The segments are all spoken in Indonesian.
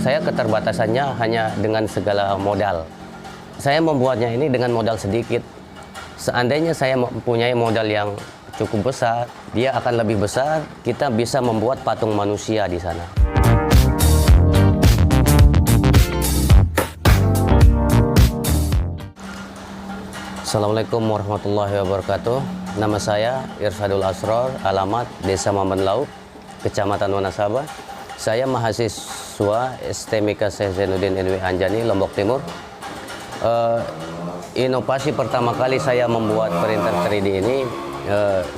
saya keterbatasannya hanya dengan segala modal. Saya membuatnya ini dengan modal sedikit. Seandainya saya mempunyai modal yang cukup besar, dia akan lebih besar, kita bisa membuat patung manusia di sana. Assalamualaikum warahmatullahi wabarakatuh. Nama saya Irsadul Asror, alamat Desa Mamban Lauk, Kecamatan Wanasaba. Saya mahasiswa STMIK Syekh Zainuddin NW Anjani, Lombok Timur. Inovasi pertama kali saya membuat printer 3D ini,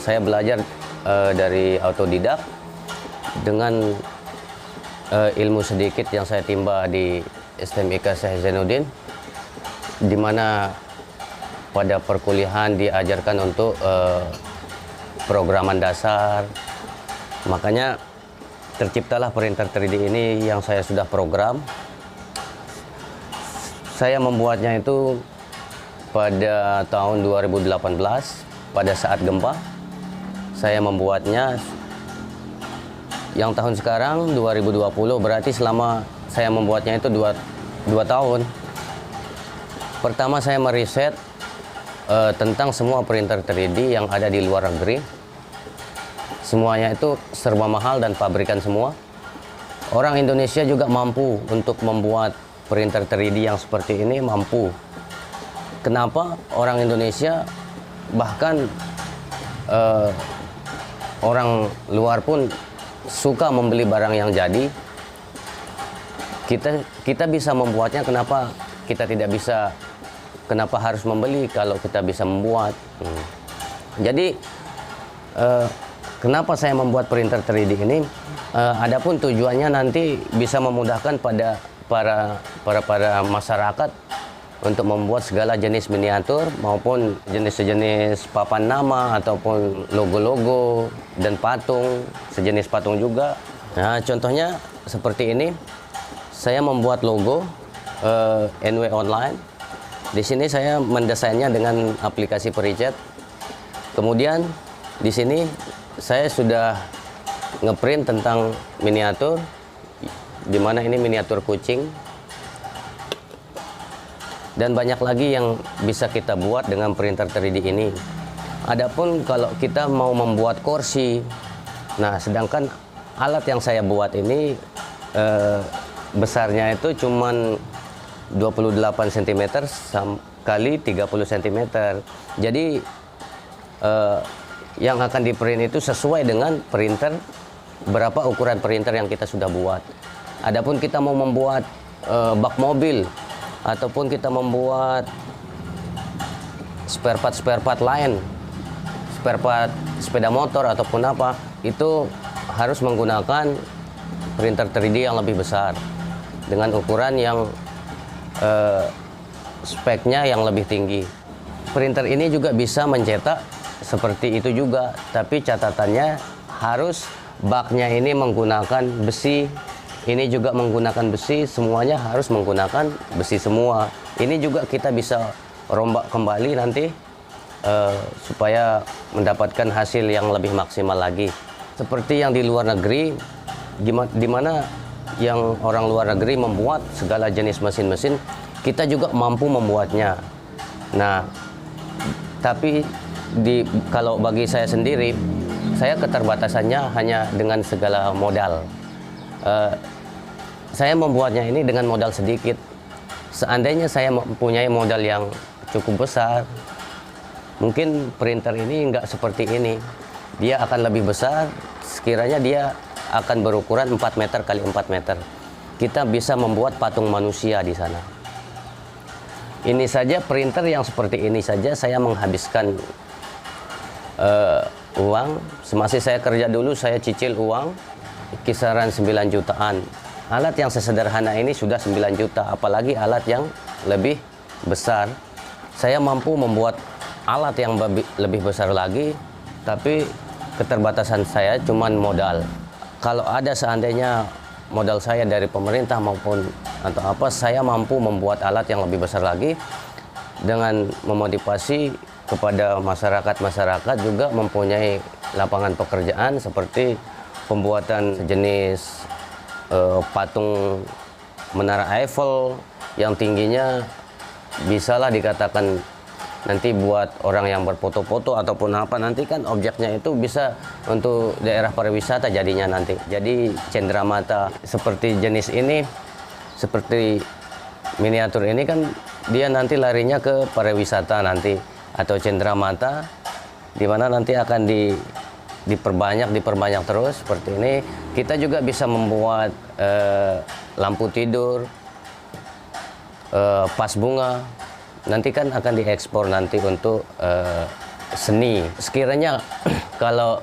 saya belajar dari autodidak dengan ilmu sedikit yang saya timba di STMIK Syekh Zainuddin, di mana pada perkuliahan diajarkan untuk programan dasar. Makanya terciptalah printer 3D ini yang saya sudah program. Saya membuatnya itu pada tahun 2018, pada saat gempa. Saya membuatnya. Yang tahun sekarang 2020, berarti selama saya membuatnya itu 2 tahun. Pertama saya meriset tentang semua printer 3D yang ada di luar negeri. Semuanya itu serba mahal dan pabrikan semua. Orang Indonesia juga mampu untuk membuat printer 3D yang seperti ini, mampu. Kenapa orang Indonesia, bahkan orang luar pun suka membeli barang yang jadi? Kita bisa membuatnya, kenapa kita tidak bisa? Kenapa harus membeli kalau kita bisa membuat? Jadi kenapa saya membuat printer 3D ini? Adapun tujuannya nanti bisa memudahkan pada para masyarakat untuk membuat segala jenis miniatur maupun jenis-jenis papan nama ataupun logo-logo dan patung, sejenis patung juga. Nah, contohnya seperti ini. Saya membuat logo NW Online. Di sini saya mendesainnya dengan aplikasi Prejet. Kemudian di sini saya sudah ngeprint tentang miniatur, di mana ini miniatur kucing. Dan banyak lagi yang bisa kita buat dengan printer 3D ini. Adapun kalau kita mau membuat kursi, nah sedangkan alat yang saya buat ini besarnya itu cuman 28 cm kali 30 cm. Jadi yang akan di print itu sesuai dengan printer, berapa ukuran printer yang kita sudah buat. Adapun kita mau membuat bak mobil ataupun kita membuat spare part lain, spare part sepeda motor ataupun apa, itu harus menggunakan printer 3D yang lebih besar dengan ukuran yang speknya yang lebih tinggi. Printer ini juga bisa mencetak seperti itu juga, tapi catatannya harus baknya ini menggunakan besi, ini juga menggunakan besi, semuanya harus menggunakan besi semua. Ini juga kita bisa rombak kembali nanti supaya mendapatkan hasil yang lebih maksimal lagi. Seperti yang di luar negeri, di mana yang orang luar negeri membuat segala jenis mesin-mesin, kita juga mampu membuatnya. Nah, tapi kalau bagi saya sendiri, saya keterbatasannya hanya dengan segala modal. Saya membuatnya ini dengan modal sedikit. Seandainya saya mempunyai modal yang cukup besar, mungkin printer ini nggak seperti ini. Dia akan lebih besar, sekiranya dia akan berukuran 4 meter kali 4 meter. Kita bisa membuat patung manusia di sana. Ini saja printer yang seperti ini saja saya menghabiskan uang. Semasa saya kerja dulu saya cicil uang kisaran 9 jutaan. Alat yang sesederhana ini sudah 9 juta, apalagi alat yang lebih besar. Saya mampu membuat alat yang lebih besar lagi, tapi keterbatasan saya cuman modal. Kalau ada seandainya modal saya dari pemerintah maupun atau apa, saya mampu membuat alat yang lebih besar lagi dengan memotivasi kepada masyarakat juga mempunyai lapangan pekerjaan seperti pembuatan sejenis patung Menara Eiffel yang tingginya bisalah dikatakan nanti buat orang yang berfoto-foto ataupun apa, nanti kan objeknya itu bisa untuk daerah pariwisata jadinya nanti. Jadi cenderamata seperti jenis ini, seperti miniatur ini kan dia nanti larinya ke pariwisata nanti atau cenderamata, di mana nanti akan diperbanyak terus seperti ini. Kita juga bisa membuat lampu tidur, vas bunga, nanti kan akan diekspor nanti untuk seni. Sekiranya kalau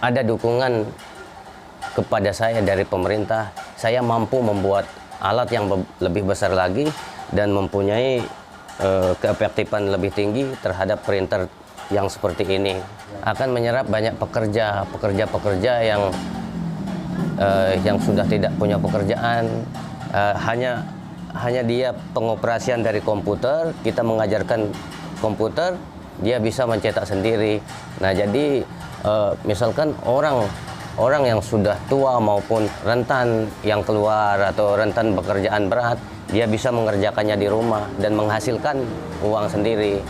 ada dukungan kepada saya dari pemerintah, saya mampu membuat alat yang lebih besar lagi dan mempunyai keefektifan lebih tinggi terhadap printer yang seperti ini. Akan menyerap banyak pekerja yang sudah tidak punya pekerjaan, hanya dia pengoperasian dari komputer, kita mengajarkan komputer, dia bisa mencetak sendiri. Nah, jadi misalkan orang yang sudah tua maupun rentan yang keluar atau rentan pekerjaan berat, dia bisa mengerjakannya di rumah dan menghasilkan uang sendiri.